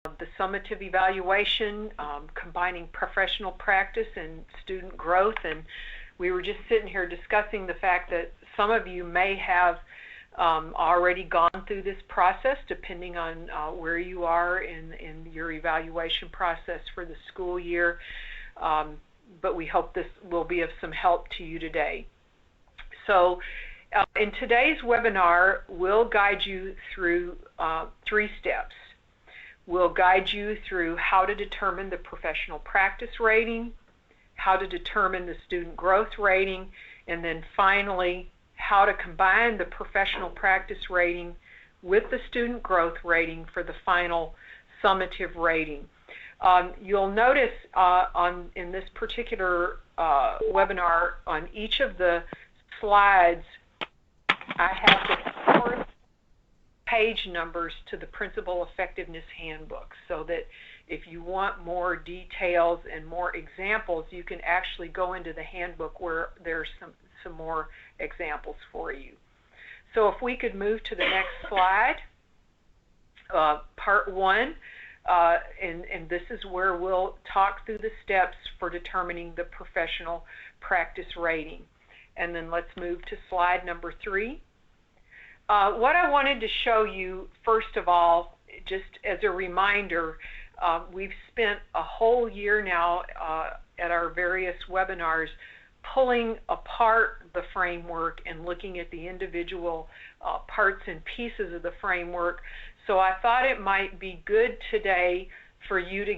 the summative evaluation, combining professional practice and student growth. And we were just sitting here discussing the fact that some of you may have already gone through this process, depending on where you are in your evaluation process for the school year. But we hope this will be of some help to you today. So in today's webinar, we'll guide you through 3 steps. We'll guide you through how to determine the professional practice rating, how to determine the student growth rating, and then finally, how to combine the professional practice rating with the student growth rating for the final summative rating. You'll notice in this particular webinar, on each of the slides, I have the 4 page numbers to the Principal Effectiveness Handbook, so that if you want more details and more examples, you can actually go into the handbook where there's some more examples for you. So if we could move to the next slide, part 1, and this is where we'll talk through the steps for determining the professional practice rating. And then let's move to slide number 3. What I wanted to show you, first of all, just as a reminder, we've spent a whole year now at our various webinars pulling apart the framework and looking at the individual parts and pieces of the framework. So I thought it might be good today for you to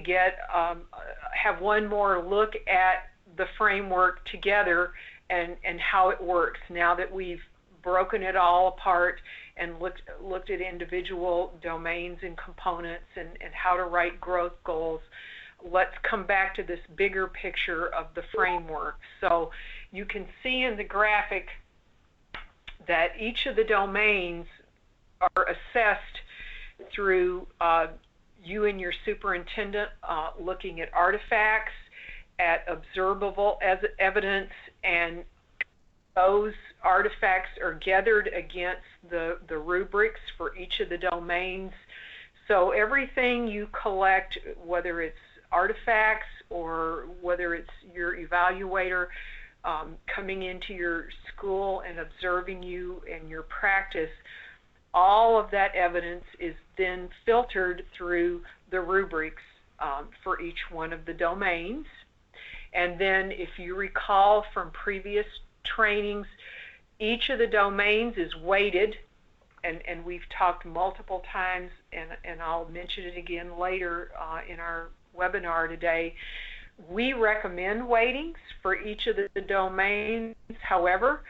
have one more look at the framework together and how it works now that we've broken it all apart and looked at individual domains and components and how to write growth goals. Let's come back to this bigger picture of the framework. So you can see in the graphic that each of the domains are assessed through you and your superintendent looking at artifacts, at observable evidence, and those artifacts are gathered against the rubrics for each of the domains. So everything you collect, whether it's artifacts or whether it's your evaluator coming into your school and observing you and your practice, all of that evidence is then filtered through the rubrics for each one of the domains. And then if you recall from previous trainings, each of the domains is weighted, and we've talked multiple times, and I'll mention it again later in our webinar today. We recommend weightings for each of the domains. However,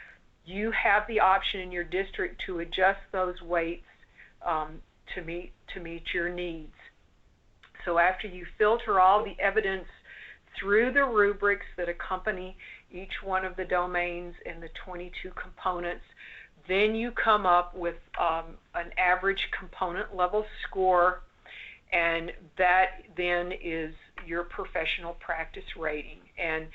you have the option in your district to adjust those weights to meet your needs. So after you filter all the evidence through the rubrics that accompany each one of the domains and the 22 components, then you come up with an average component level score, and that then is your professional practice rating. And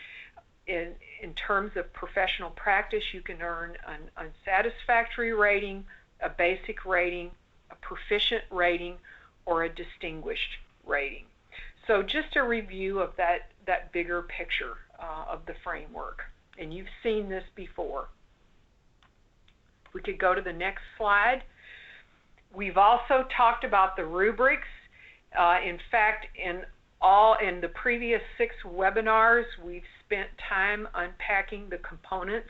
in terms of professional practice, you can earn an unsatisfactory rating, a basic rating, a proficient rating, or a distinguished rating. So just a review of that bigger picture of the framework. And you've seen this before. We could go to the next slide. We've also talked about the rubrics. In fact, in the previous 6 webinars, we've spent time unpacking the components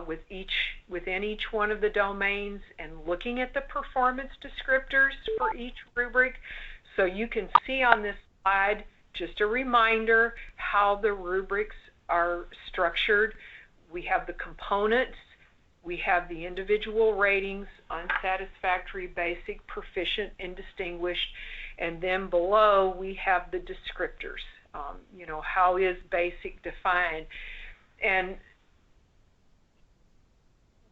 within each one of the domains and looking at the performance descriptors for each rubric. So you can see on this slide, just a reminder how the rubrics are structured. We have the components, we have the individual ratings, unsatisfactory, basic, proficient, and distinguished, and then below we have the descriptors. How is basic defined? And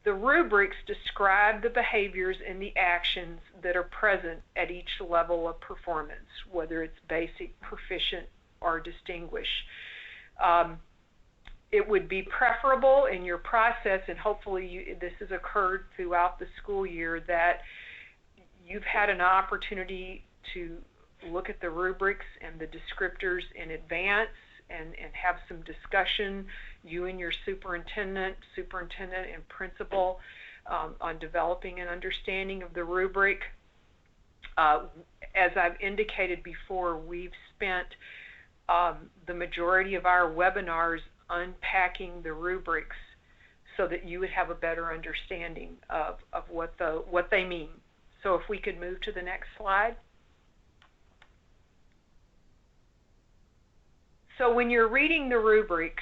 the rubrics describe the behaviors and the actions that are present at each level of performance, whether it's basic, proficient, or distinguished. It would be preferable in your process, and hopefully this has occurred throughout the school year, that you've had an opportunity to look at the rubrics and the descriptors in advance and have some discussion, you and your superintendent and principal, on developing an understanding of the rubric. As I've indicated before, we've spent the majority of our webinars unpacking the rubrics so that you would have a better understanding of what they mean. So if we could move to the next slide. So when you're reading the rubric,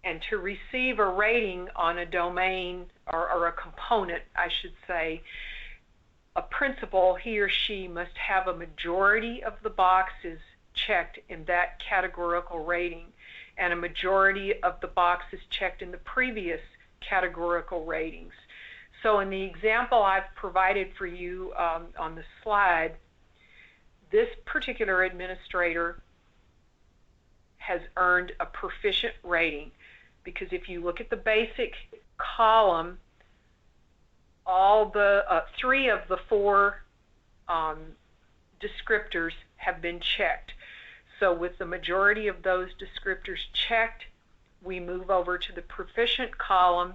and to receive a rating on a domain or a component, I should say, a principal, he or she must have a majority of the boxes checked in that categorical rating and a majority of the boxes checked in the previous categorical ratings. So in the example I've provided for you on the slide, this particular administrator has earned a proficient rating, because if you look at the basic column, all the 3 of the 4 descriptors have been checked. So with the majority of those descriptors checked, we move over to the proficient column,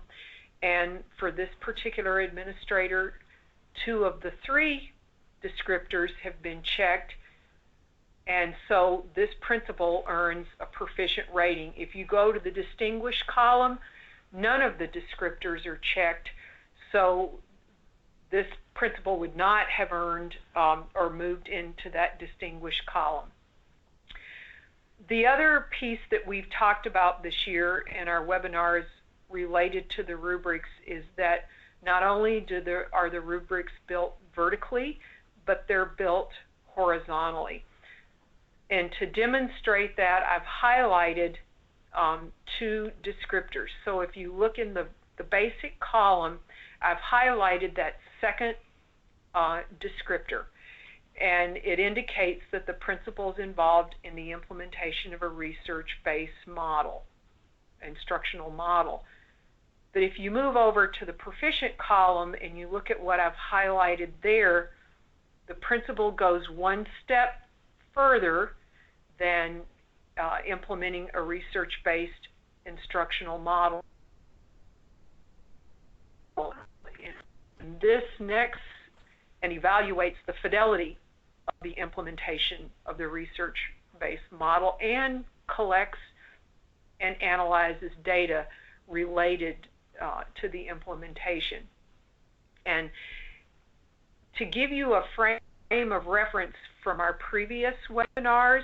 and for this particular administrator, 2 of the 3 descriptors have been checked, and so this principal earns a proficient rating. If you go to the distinguished column, none of the descriptors are checked, so this principal would not have earned or moved into that distinguished column. The other piece that we've talked about this year in our webinars related to the rubrics is that not only are the rubrics built vertically, but they're built horizontally. And to demonstrate that, I've highlighted 2 descriptors. So if you look in the basic column, I've highlighted that second descriptor, and it indicates that the principal is involved in the implementation of a research-based model, instructional model. But if you move over to the proficient column and you look at what I've highlighted there, the principal goes one step further than implementing a research-based instructional model. And this next and evaluates the fidelity of the implementation of the research-based model and collects and analyzes data related to the implementation. And to give you a frame of reference from our previous webinars,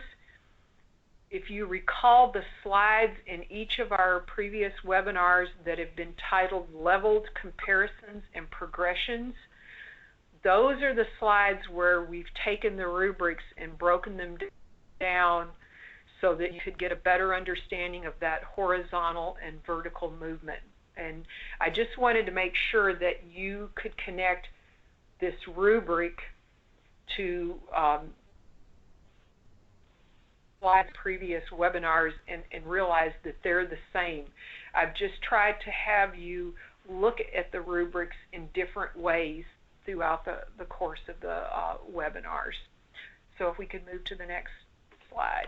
if you recall the slides in each of our previous webinars that have been titled Leveled Comparisons and Progressions, those are the slides where we've taken the rubrics and broken them down so that you could get a better understanding of that horizontal and vertical movement. And I just wanted to make sure that you could connect this rubric to previous webinars and realize that they're the same. I've just tried to have you look at the rubrics in different ways throughout the course of the webinars. So if we could move to the next slide.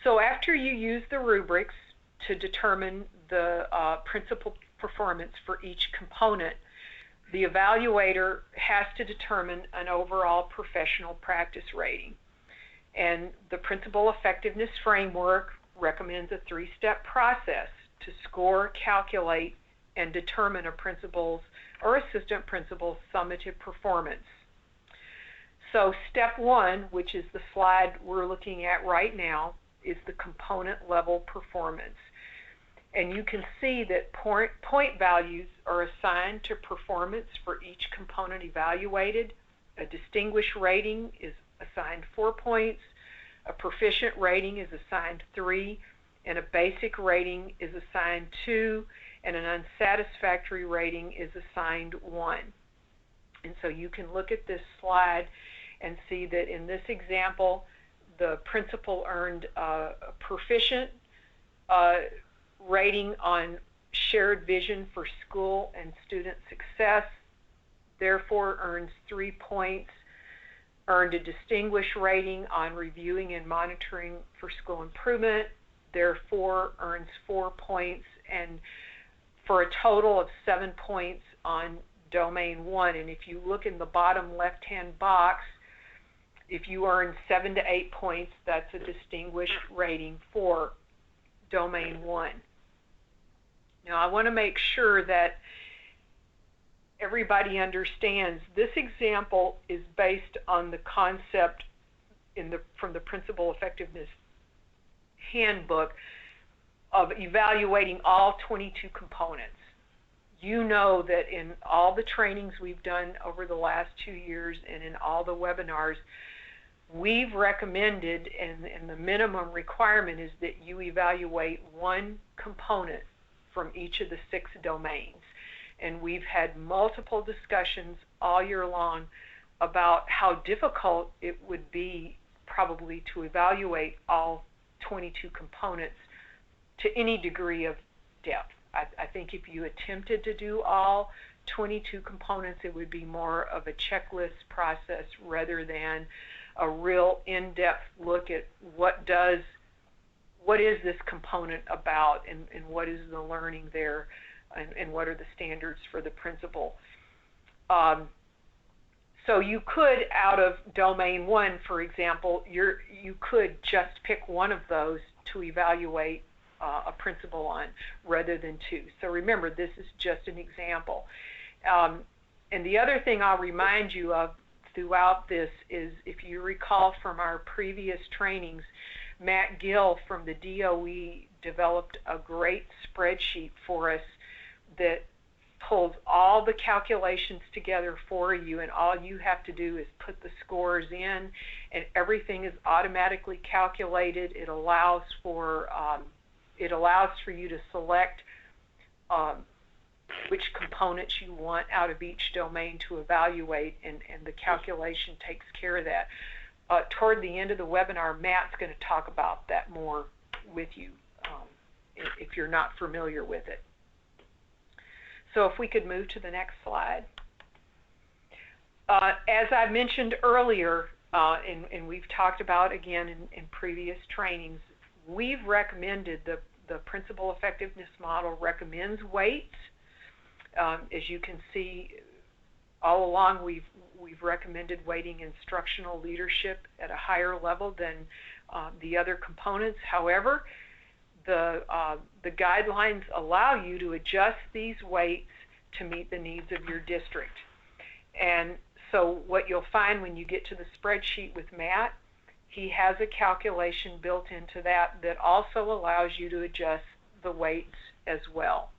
So after you use the rubrics to determine the principal performance for each component, the evaluator has to determine an overall professional practice rating. And the Principal Effectiveness Framework recommends a 3-step process to score, calculate, and determine a principal's or assistant principal's summative performance. So step 1, which is the slide we're looking at right now, is the component level performance. And you can see that point values are assigned to performance for each component evaluated. A distinguished rating is assigned 4 points, a proficient rating is assigned 3, and a basic rating is assigned 2, and an unsatisfactory rating is assigned 1. And so you can look at this slide and see that in this example, the principal earned a proficient rating on shared vision for school and student success, therefore earns 3 points, earned a distinguished rating on reviewing and monitoring for school improvement, therefore earns 4 points, and for a total of 7 points on Domain 1. And if you look in the bottom left-hand box, if you earn 7 to 8 points, that's a distinguished rating for Domain 1. Now, I want to make sure that everybody understands this example is based on the concept from the Principal Effectiveness Handbook of evaluating all 22 components. You know that in all the trainings we've done over the last 2 years and in all the webinars, we've recommended, and the minimum requirement is that you evaluate one component from each of the 6 domains. And we've had multiple discussions all year long about how difficult it would be probably to evaluate all 22 components to any degree of depth. I think if you attempted to do all 22 components, it would be more of a checklist process rather than a real in-depth look at what is this component about, and what is the learning there, and what are the standards for the principal. So you could, out of Domain 1, for example, you could just pick one of those to evaluate a principal on rather than 2. So remember, this is just an example. And the other thing I'll remind you of throughout this is, if you recall from our previous trainings, Matt Gill from the DOE developed a great spreadsheet for us that pulls all the calculations together for you, and all you have to do is put the scores in, and everything is automatically calculated. It allows for you to select which components you want out of each domain to evaluate, and the calculation takes care of that. Toward the end of the webinar, Matt's going to talk about that more with you if you're not familiar with it. So if we could move to the next slide. As I mentioned earlier, and we've talked about again in previous trainings, we've recommended the Principal Effectiveness Model recommends weights. As you can see, all along we've recommended weighting instructional leadership at a higher level than the other components. However, the guidelines allow you to adjust these weights to meet the needs of your district. And so what you'll find when you get to the spreadsheet with Matt, he has a calculation built into that also allows you to adjust the weights as well.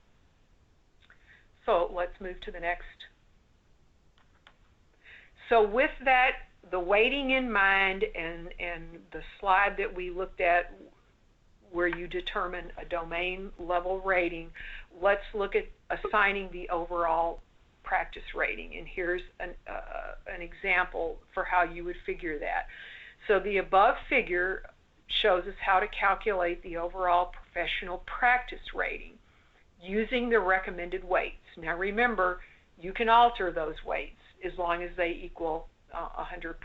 So let's move to the next. So with that, the weighting in mind, and the slide that we looked at where you determine a domain level rating, let's look at assigning the overall practice rating. And here's an example for how you would figure that. So the above figure shows us how to calculate the overall professional practice rating using the recommended weights. Now remember, you can alter those weights as long as they equal 100%.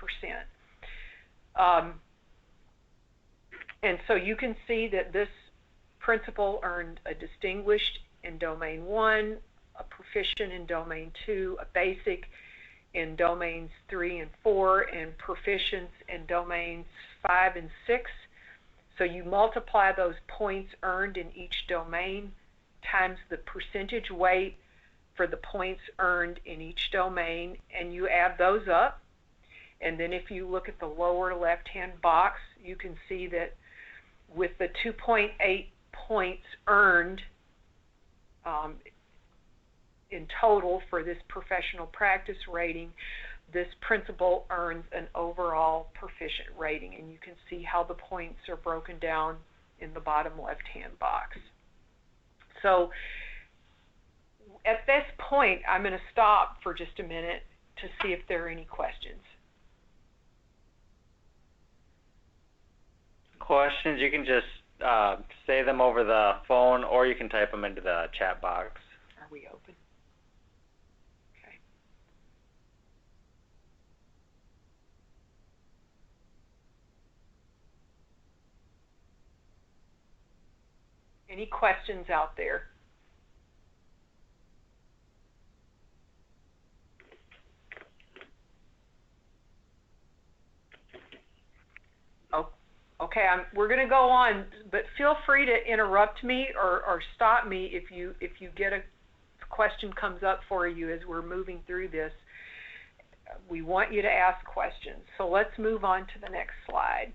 And so you can see that this principal earned a distinguished in Domain 1, a proficient in Domain 2, a basic in Domains 3 and 4, and proficients in Domains 5 and 6. So you multiply those points earned in each domain times the percentage weight for the points earned in each domain, and you add those up. And then if you look at the lower left-hand box, you can see that with the 2.8 points earned in total for this professional practice rating, this principal earns an overall proficient rating. And you can see how the points are broken down in the bottom left-hand box. So at this point, I'm going to stop for just a minute to see if there are any questions. Questions, you can just say them over the phone, or you can type them into the chat box. Are we open? Okay. Any questions out there? Oh, okay, we're going to go on, but feel free to interrupt me or stop me if you get a question comes up for you as we're moving through this. We want you to ask questions. So let's move on to the next slide.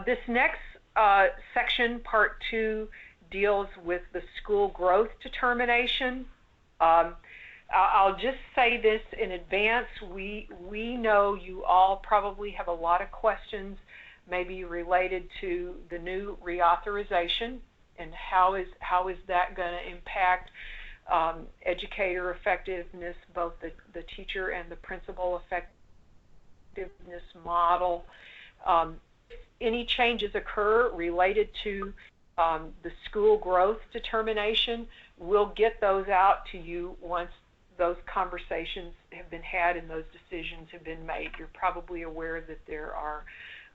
This next section, part 2, deals with the school growth determination. I'll just say this in advance. We know you all probably have a lot of questions maybe related to the new reauthorization and how is that going to impact educator effectiveness, both the teacher and the principal effectiveness model. Any changes occur related to the school growth determination, we'll get those out to you once those conversations have been had and those decisions have been made. You're probably aware that there are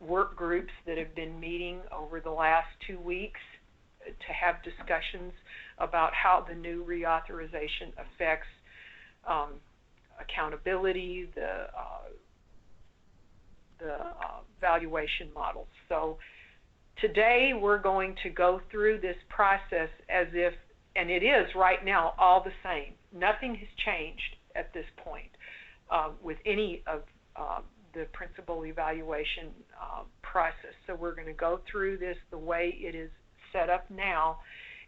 work groups that have been meeting over the last 2 weeks to have discussions about how the new reauthorization affects accountability, the valuation models. So today we're going to go through this process as if, and it is right now all the same. Nothing has changed at this point with any of the principal evaluation process. So we're going to go through this the way it is set up now,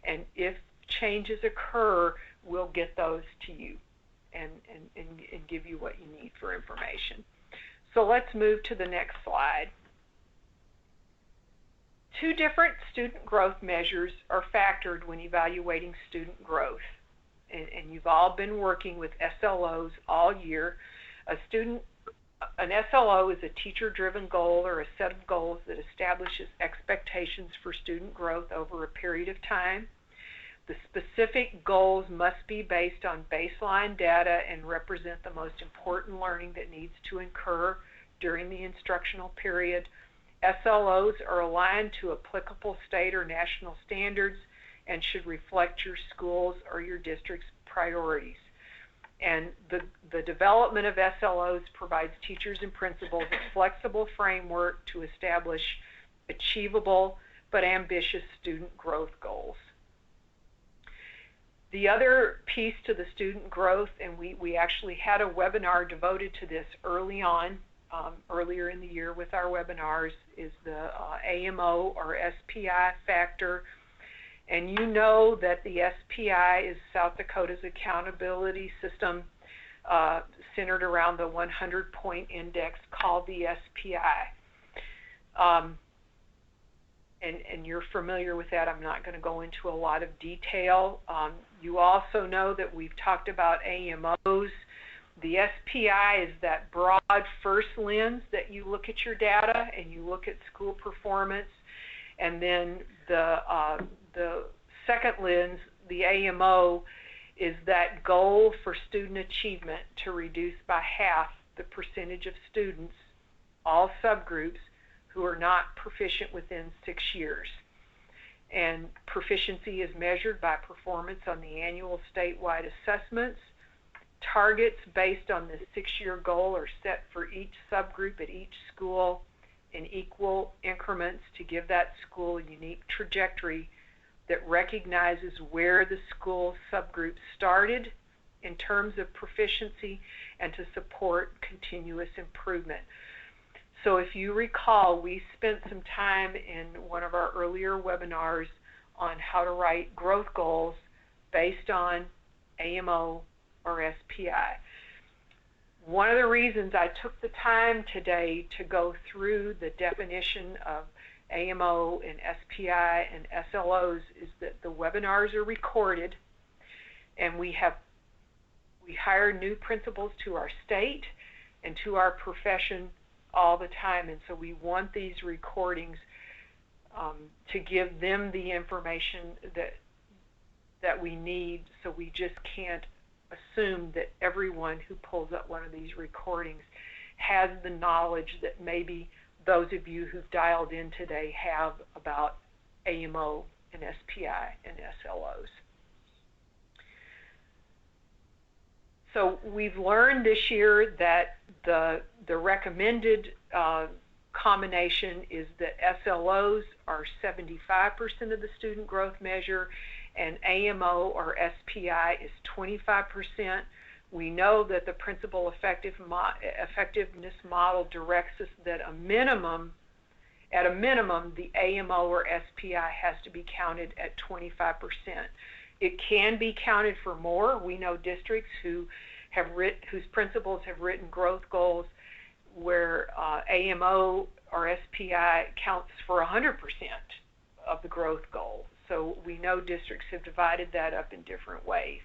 and if changes occur, we'll get those to you and give you what you need for information. So let's move to the next slide. 2 different student growth measures are factored when evaluating student growth. And you've all been working with SLOs all year. An SLO is a teacher-driven goal or a set of goals that establishes expectations for student growth over a period of time. The specific goals must be based on baseline data and represent the most important learning that needs to occur during the instructional period. SLOs are aligned to applicable state or national standards and should reflect your school's or your district's priorities. And the development of SLOs provides teachers and principals a flexible framework to establish achievable but ambitious student growth goals. The other piece to the student growth, and we actually had a webinar devoted to this early on, earlier in the year with our webinars, is the AMO or SPI factor. And you know that the SPI is South Dakota's accountability system centered around the 100-point index called the SPI. And you're familiar with that. I'm not going to go into a lot of detail. You also know that we've talked about AMOs. The SPI is that broad first lens that you look at your data and you look at school performance. And then the second lens, the AMO, is that goal for student achievement to reduce by half the percentage of students, all subgroups, who are not proficient within 6 years. And proficiency is measured by performance on the annual statewide assessments. Targets based on the 6-year goal are set for each subgroup at each school in equal increments to give that school a unique trajectory that recognizes where the school subgroup started in terms of proficiency and to support continuous improvement. So if you recall, we spent some time in one of our earlier webinars on how to write growth goals based on AMO or SPI. One of the reasons I took the time today to go through the definition of AMO and SPI and SLOs is that the webinars are recorded, and we hire new principals to our state and to our profession all the time, and so we want these recordings to give them the information that we need, so we just can't assume that everyone who pulls up one of these recordings has the knowledge that maybe those of you who've dialed in today have about AMO in SPI and SLOs. So we've learned this year that the recommended combination is that SLOs are 75% of the student growth measure, and AMO or SPI is 25%. We know that the principal effectiveness model directs us that at a minimum, the AMO or SPI has to be counted at 25%. It can be counted for more. We know districts whose principals have written growth goals where AMO or SPI counts for 100% of the growth goal. So we know districts have divided that up in different ways,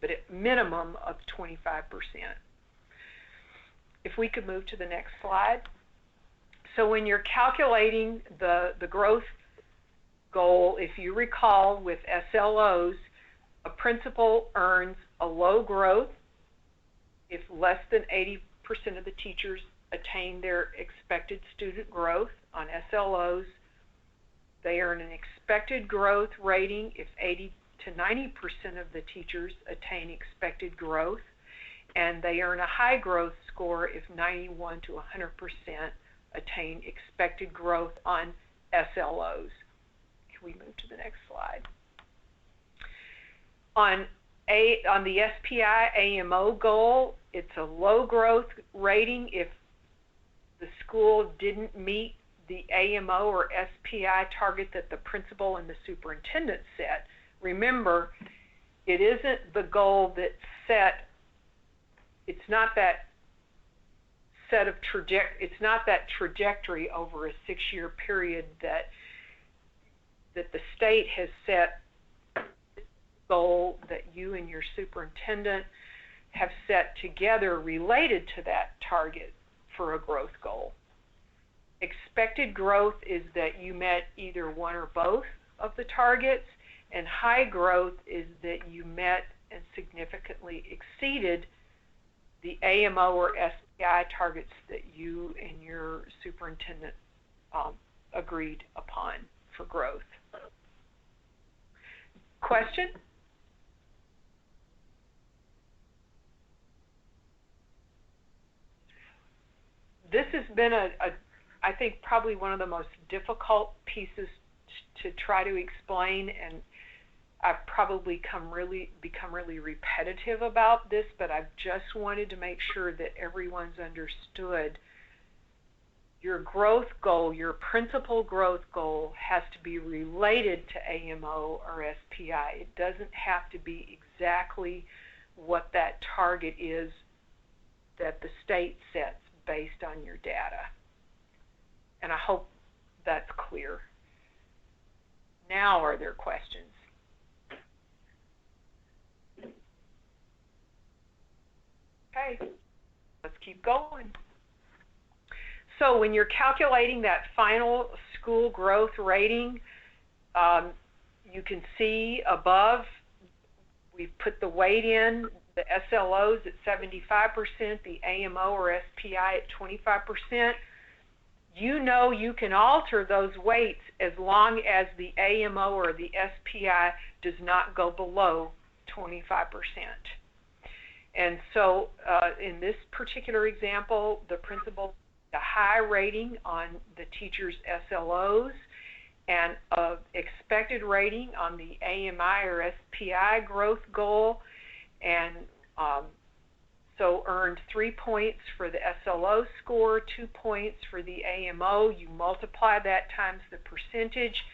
but at minimum of 25%. If we could move to the next slide. So when you're calculating the growth goal, if you recall with SLOs, a principal earns a low growth if less than 80% of the teachers attain their expected student growth. On SLOs, they earn an expected growth rating if 80 to 90% of the teachers attain expected growth, and they earn a high growth score if 91 to 100% attain expected growth on SLOs. Can we move to the next slide? On the SPI AMO goal, it's a low growth rating if the school didn't meet the AMO or SPI target that the principal and the superintendent set. Remember, it isn't the goal that's set, it's not that trajectory over a 6-year period that the state has set goal that you and your superintendent have set together related to that target for a growth goal. Expected growth is that you met either one or both of the targets, and high growth is that you met and significantly exceeded the AMO or SPI targets that you and your superintendent agreed upon for growth. Question? This has been I think probably one of the most difficult pieces to try to explain, and I've probably become really repetitive about this, but I've just wanted to make sure that everyone's understood your growth goal, your principal growth goal, has to be related to AMO or SPI. It doesn't have to be exactly what that target is that the state sets based on your data. And I hope that's clear. Now, are there questions? Okay, let's keep going. So when you're calculating that final school growth rating, you can see above, we've put the weight in, the SLOs at 75%, the AMO or SPI at 25%. You know you can alter those weights as long as the AMO or the SPI does not go below 25%. And so in this particular example, the principal a high rating on the teacher's SLOs and an expected rating on the AMI or SPI growth goal, and so earned 3 points for the SLO score, 2 points for the AMO. You multiply that times the percentage,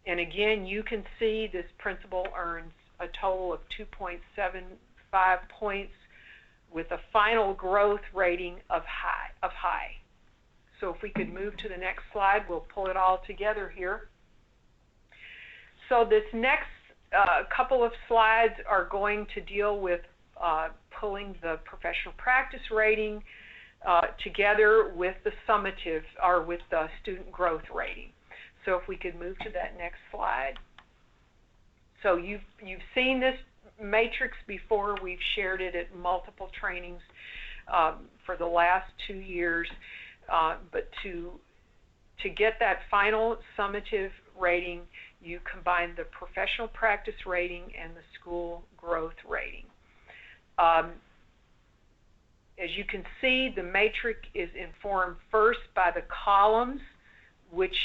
and again you can see this principal earns a total of 2.75 points with a final growth rating of high. So if we could move to the next slide, we'll pull it all together here. So this next couple of slides are going to deal with pulling the professional practice rating together with the summative, or with the student growth rating. So if we could move to that next slide. So you've seen this matrix before. We've shared it at multiple trainings for the last 2 years. But to get that final summative rating, you combine the professional practice rating and the school growth rating. As you can see, the matrix is informed first by the columns, which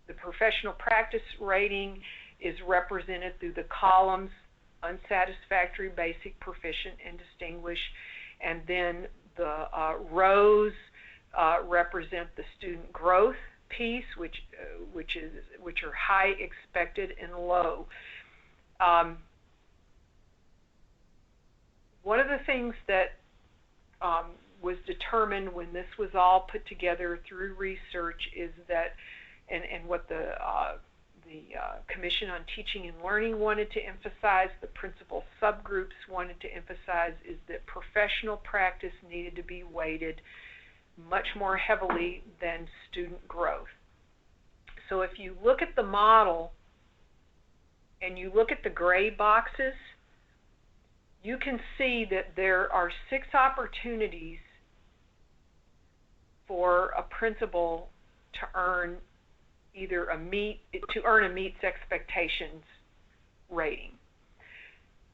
the professional practice rating is represented through the columns, unsatisfactory, basic, proficient, and distinguished, and then the rows represent the student growth piece, which are high, expected, and low. One of the things that was determined when this was all put together through research is that, and what the Commission on Teaching and Learning wanted to emphasize, the principal subgroups wanted to emphasize, is that professional practice needed to be weighted much more heavily than student growth. So if you look at the model and you look at the gray boxes, you can see that there are 6 opportunities for a principal to earn either a meets expectations rating.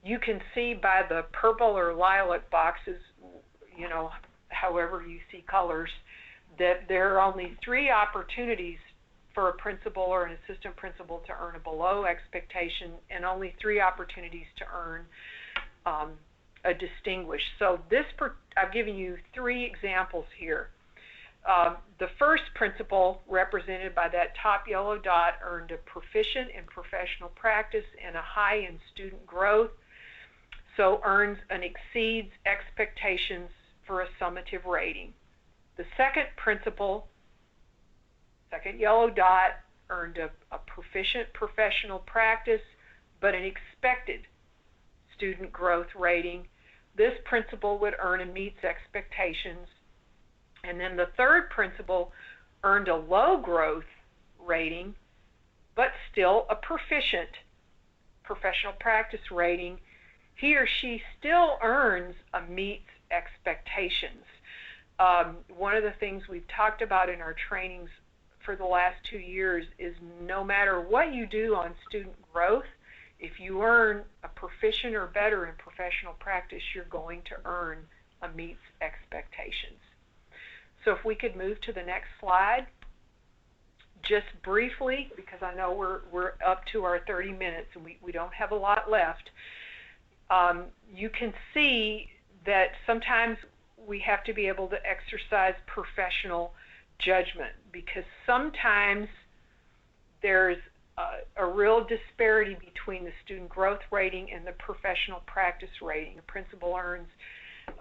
You can see by the purple or lilac boxes, you know, however you see colors, that there are only 3 opportunities for a principal or an assistant principal to earn a below expectation, and only 3 opportunities to earn a distinguished. So I've given you 3 examples here. The first principal, represented by that top yellow dot, earned a proficient in professional practice and a high in student growth, so earns and exceeds expectations for a summative rating. The second principal, second yellow dot, earned a proficient professional practice but an expected student growth rating. This principal would earn and meets expectations. And then the third principal earned a low growth rating, but still a proficient professional practice rating. He or she still earns a meets expectations. One of the things we've talked about in our trainings for the last 2 years is no matter what you do on student growth, if you earn a proficient or better in professional practice, you're going to earn a meets expectations. So if we could move to the next slide, just briefly, because I know we're up to our 30 minutes and we don't have a lot left. You can see that sometimes we have to be able to exercise professional judgment, because sometimes there's a real disparity between the student growth rating and the professional practice rating. A principal earns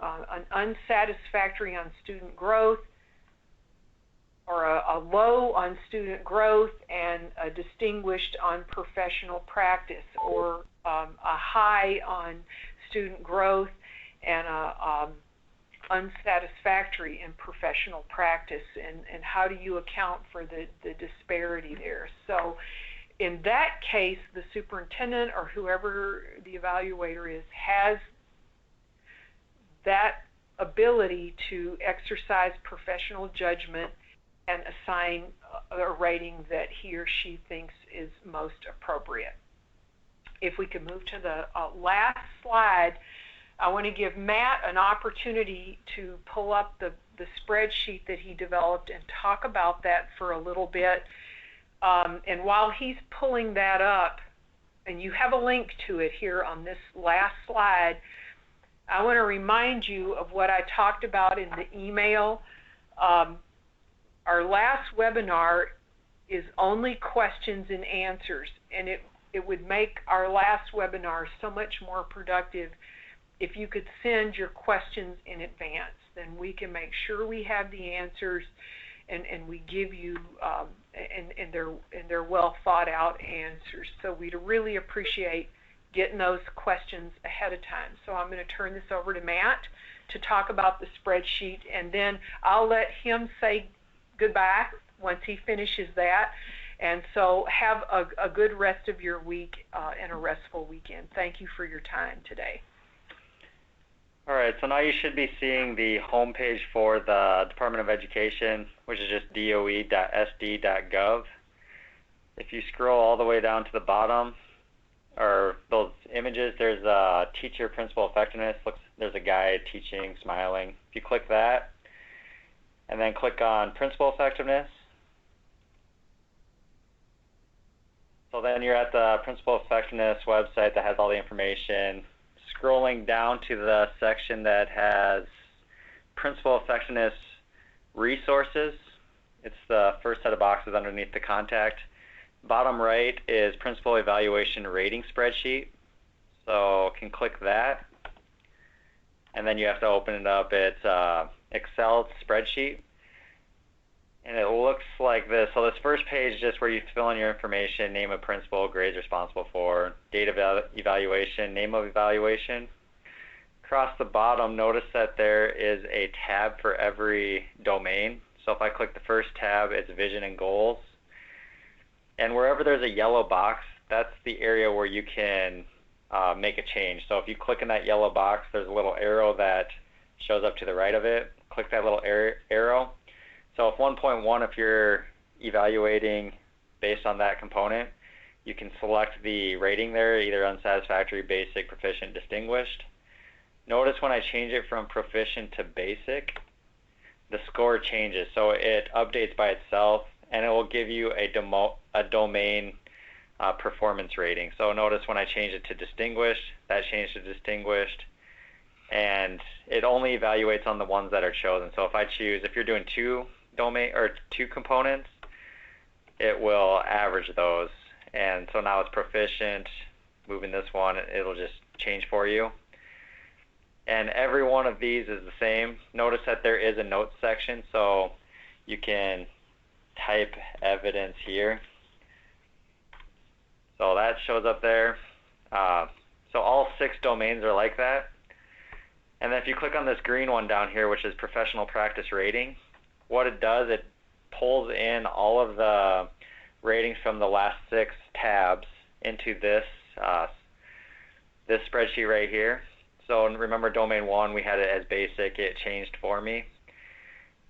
an unsatisfactory on student growth, or a low on student growth and a distinguished on professional practice, or a high on student growth and a unsatisfactory in professional practice, and how do you account for the disparity there? So in that case, the superintendent or whoever the evaluator is has that ability to exercise professional judgment and assign a rating that he or she thinks is most appropriate. If we could move to the last slide, I want to give Matt an opportunity to pull up the spreadsheet that he developed and talk about that for a little bit. And while he's pulling that up, and you have a link to it here on this last slide, I want to remind you of what I talked about in the email. Our last webinar is only questions and answers, and it would make our last webinar so much more productive if you could send your questions in advance. Then we can make sure we have the answers, and we give you and they're well thought out answers. So we'd really appreciate getting those questions ahead of time. So I'm going to turn this over to Matt to talk about the spreadsheet, and then I'll let him say goodbye once he finishes that. And so have a good rest of your week and a restful weekend. Thank you for your time today. All right, so now you should be seeing the homepage for the Department of Education, which is just doe.sd.gov. If you scroll all the way down to the bottom, or those images, there's a teacher principal effectiveness. There's a guy teaching, smiling. If you click that, and then click on principal effectiveness, so then you're at the principal effectiveness website that has all the information. Scrolling down to the section that has principal effectiveness resources, it's the first set of boxes underneath the contact. Bottom right is principal evaluation rating spreadsheet, so you can click that, and then you have to open it up. It's Excel spreadsheet, and it looks like this. So this first page is just where you fill in your information: name of principal, grades responsible for, date of evaluation, name of evaluation. Across the bottom, notice that there is a tab for every domain. So if I click the first tab, it's vision and goals. And wherever there's a yellow box, that's the area where you can make a change. So if you click in that yellow box, there's a little arrow that shows up to the right of it. Click that little arrow. So if 1.1, if you're evaluating based on that component, you can select the rating there, either unsatisfactory, basic, proficient, distinguished. Notice when I change it from proficient to basic, the score changes. So it updates by itself, and it will give you a domain performance rating. So notice when I change it to distinguished, that changed to distinguished, and it only evaluates on the ones that are chosen. So if I choose, if you're doing two components, it will average those. And so now it's proficient, moving this one, it'll just change for you. And every one of these is the same. Notice that there is a notes section, so you can type evidence here. So that shows up there. So all 6 domains are like that. And then if you click on this green one down here, which is professional practice rating, what it does, it pulls in all of the ratings from the last 6 tabs into this this spreadsheet right here. So remember, domain 1, we had it as basic. It changed for me.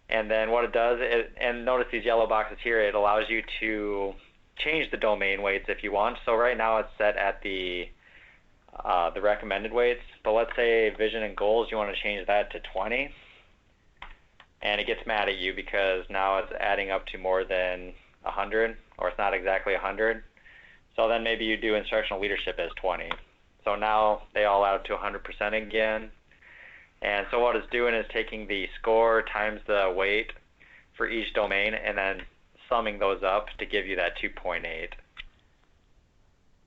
And then what it does, and notice these yellow boxes here, it allows you to change the domain weights if you want. So right now it's set at the recommended weights. But let's say vision and goals, you want to change that to 20. And it gets mad at you because now it's adding up to more than 100, or it's not exactly 100. So then maybe you do instructional leadership as 20. So now they all add up to 100% again. And so what it's doing is taking the score times the weight for each domain and then summing those up to give you that 2.8.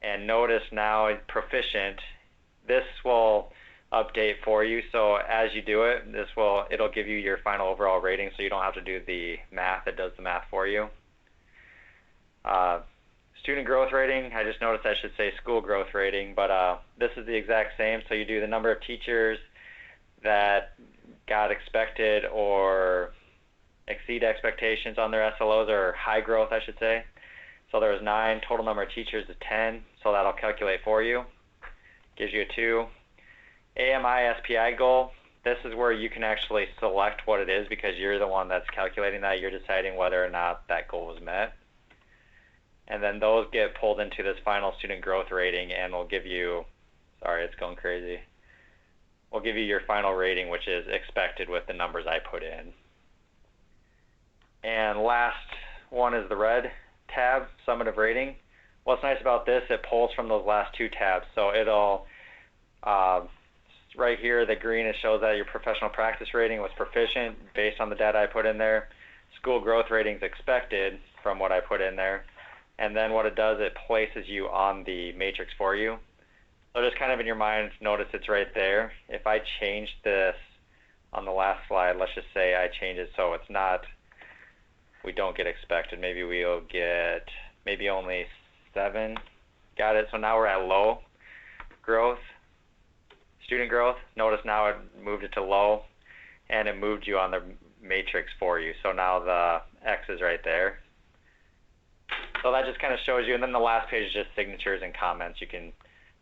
And notice now proficient, this will update for you. So as you do it, it'll give you your final overall rating, so you don't have to do the math. It does the math for you. Student growth rating, I just noticed I should say school growth rating, but this is the exact same. So you do the number of teachers that got expected or exceed expectations on their SLOs, or high growth, I should say. So there was 9, total number of teachers is 10, so that'll calculate for you. Gives you a 2. AMI SPI goal, this is where you can actually select what it is because you're the one that's calculating that. You're deciding whether or not that goal was met. And then those get pulled into this final student growth rating, and will give you, sorry, it's going crazy. We'll give you your final rating, which is expected with the numbers I put in. And last one is the red tab, summative rating. What's nice about this, it pulls from those last 2 tabs. So it'll, right here, the green, it shows that your professional practice rating was proficient based on the data I put in there. School growth rating is expected from what I put in there. And then what it does, it places you on the matrix for you. So just kind of in your mind, notice it's right there. If I change this on the last slide, let's just say I change it so it's not, we don't get expected. Maybe we'll get maybe only 7. Got it. So now we're at low growth, student growth. Notice now it moved it to low, and it moved you on the matrix for you. So now the X is right there. So that just kind of shows you, and then the last page is just signatures and comments. You can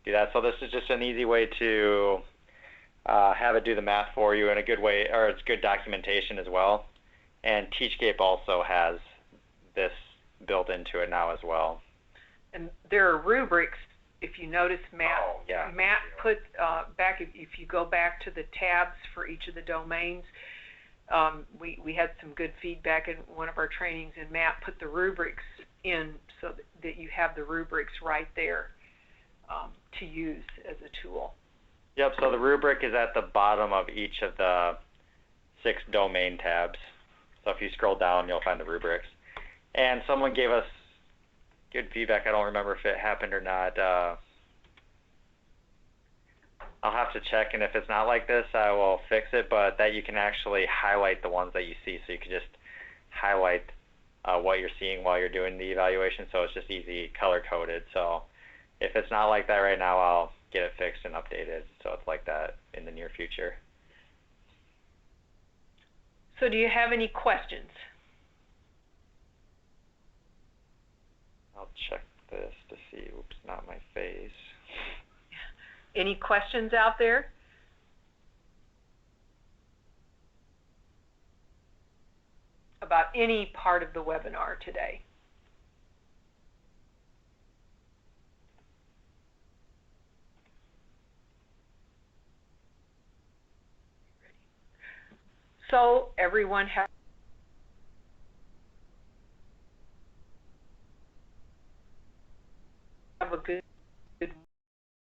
do that. So this is just an easy way to have it do the math for you, in a good way, or it's good documentation as well. And Teachscape also has this built into it now as well. And there are rubrics. If you notice, Matt put back, if you go back to the tabs for each of the domains, we had some good feedback in one of our trainings, and Matt put the rubrics in so that you have the rubrics right there to use as a tool. Yep, so the rubric is at the bottom of each of the 6 domain tabs. So if you scroll down, you'll find the rubrics. And someone gave us good feedback. I don't remember if it happened or not. I'll have to check, and if it's not like this, I will fix it, but that you can actually highlight the ones that you see. So you can just highlight what you're seeing while you're doing the evaluation, so it's just easy color-coded. So if it's not like that right now, I'll get it fixed and updated so it's like that in the near future. So do you have any questions? I'll check this to see. Oops, not my face. Any questions out there? About any part of the webinar today? So everyone has